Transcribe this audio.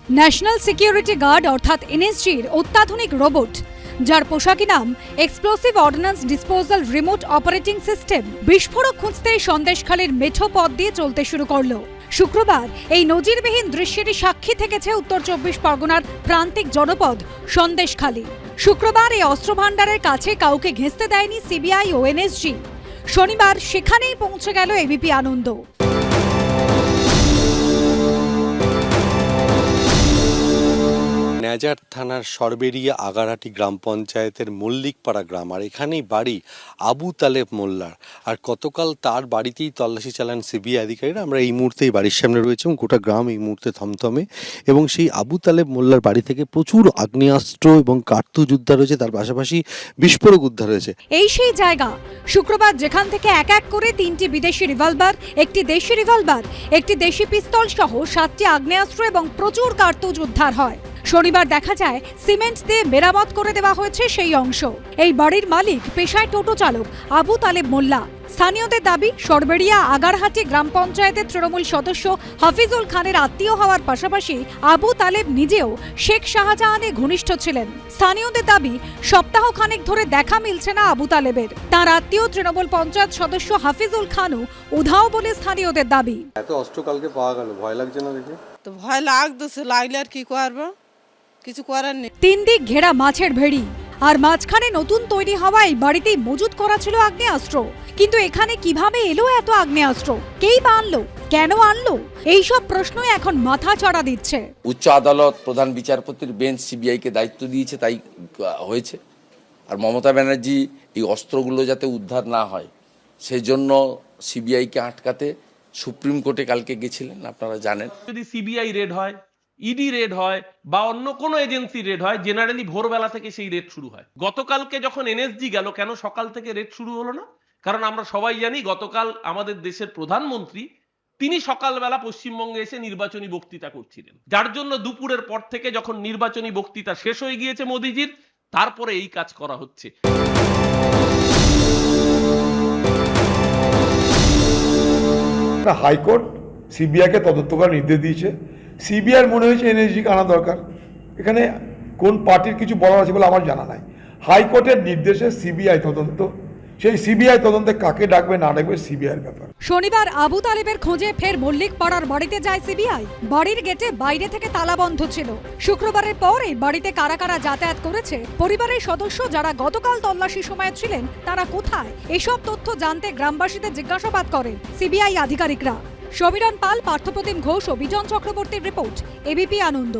National security guard অর্থাৎ এনএসজির অত্যাধুনিক robot, যার পোশাকি নাম explosive ordinance disposal remote operating system, বিস্ফোরক খুঁজতে সন্দেশখালীর মেঠো পথ দিয়ে চলতে শুরু করলো। শুক্রবার এই নজিরবিহীন দৃশ্যেরই সাক্ষী থেকেছে উত্তর 24 পরগনার প্রান্তিক জনপদ সন্দেশখালী। শুক্রবার এই অস্ত্রভাণ্ডারের কাছে কাউকে ঘেঁষতে দেয়নি সিবিআই ও এনএসজি। শনিবার সেখানেই পৌঁছে গেল এবিপি আনন্দ। নেজার থানার সরবেরিয়া আগারহাটি গ্রাম পঞ্চায়েতের মল্লিকপাড়া গ্রাম, আর এখানেই বাড়ি আবু তালেব মোল্লার। আর গতকাল তার বাড়িতেই তল্লাশি চালান সিবিআই আধিকারিকরা। আমরা এই মুহূর্তে এই বাড়ির সামনে রয়েছে এবং গোটা গ্রাম এই মুহূর্তে থমথমে, এবং সেই আবু তালেব মোল্লার বাড়ি থেকে প্রচুর আগ্নেয়াস্ত্র এবং কার্তুজ উদ্ধার হয়েছে, তার পাশাপাশি বিস্ফোরক উদ্ধার হয়েছে। এই সেই জায়গা শুক্রবার যেখান থেকে এক এক করে 3টি বিদেশি রিভলভার, একটি দেশি রিভলভার, একটি দেশি পিস্তল সহ 7টি আগ্নেয়াস্ত্র এবং প্রচুর কার্তুজ উদ্ধার হয়। শনিবার দেখা যায় সিমেন্ট দিয়ে মেরামত করে দেওয়া হয়েছে সেই অংশ। এই বাড়ির মালিক পেশায় টোটো চালক আবু তালেব মোল্লা। স্থানীয়দের দাবি, সরবেরিয়া আগারহাটি গ্রাম পঞ্চায়েতের তৃণমূল সদস্য হাফিজুল খানের আত্মীয় হওয়ার পাশাপাশি আবু তালেব নিজেও শেখ শাহজাহানের ঘনিষ্ঠ ছিলেন। স্থানীয়দের দাবি, সপ্তাহখানেক ধরে দেখা মিলছে না আবু তালেবের। তার আত্মীয় তৃণমূল পঞ্চায়েত সদস্য হাফিজুল খানও উধাও বলে স্থানীয়দের দাবি। এত অস্ত্র কালকে পাওয়া গেল, ভয় লাগছে না দেখে? তো ভয় লাগতেছে, লাগলে আর কি করবো, কিছু করার নেই। 3 দিক ঘেরা মাছের ভেড়ি, আর মাঝখানে নতুন তৈরি হওয়ায় বাড়িতেই মজুত করা ছিল আগ্নেয়াস্ত্র। কিন্তু এখানে কিভাবে এলো এত আগ্নেয়াস্ত্র? কেই বা আনলো? কেন আনলো? এইসব প্রশ্নই এখন মাথা চড়া দিচ্ছে। উচ্চ আদালত প্রধান বিচারপতির বেঞ্চ সিবিআইকে দায়িত্ব দিয়েছে, তাই হয়েছে। আর মমতা ব্যানার্জি এই অস্ত্রগুলো যাতে উদ্ধার না হয় সেজন্য সিবিআইকে আটকাতে সুপ্রিম কোর্টে কালকে গেছিলেন, আপনারা জানেন। যদি সিবিআই রেড হয়, ইডি রেড হয় বা অন্য কোনো এজেন্সি রেড হয়, জেনারেলি ভোরবেলা থেকে সেই রেড শুরু হয়। গতকালকে যখন এনএসজি গেল, কেন সকাল থেকে রেড শুরু হলো না? কারণ আমরা সবাই জানি গতকাল আমাদের দেশের প্রধানমন্ত্রী তিনি সকালবেলা পশ্চিমবঙ্গে এসে নির্বাচনী বক্তৃতা করছিলেন, যার জন্য দুপুরের পর থেকে যখন নির্বাচনী বক্তৃতা শেষ হয়ে গিয়েছে মোদিজির, তারপরে এই কাজ করা হচ্ছে। হাইকোর্ট সিবিআইকে তদন্ত করার নির্দেশ দিয়েছে। সিবিআইয়ের মনে হয়েছে এনএসজিকে আনা দরকার। এখানে কোন পার্টির কিছু বলার আছে বলে আমার জানা নাই। হাইকোর্টের নির্দেশে সিবিআই তদন্ত, সেই সিবিআই তদন্তে কাকে ডাকবে না ডাকবে সিবিআইয়ের ব্যাপার। শনিবার আবু তালেবের খোঁজে ফের মল্লিকপাড়ার বাড়িতে যায় সিবিআই। বাড়ির গেটে বাইরে থেকে তালা বন্ধ ছিল। শুক্রবারের পর এই বাড়িতে কারা কারা যাতায়াত করেছে, পরিবারের সদস্য যারা গতকাল তল্লাশি সময়ে ছিলেন তারা কোথায়, এসব তথ্য জানতে গ্রামবাসীদের জিজ্ঞাসাবাদ করেন সিবিআই আধিকারিকরা। সমীরণ পাল, পার্থপ্রতিম ঘোষ ও বিজন চক্রবর্তীর রিপোর্ট, এবিপি আনন্দ।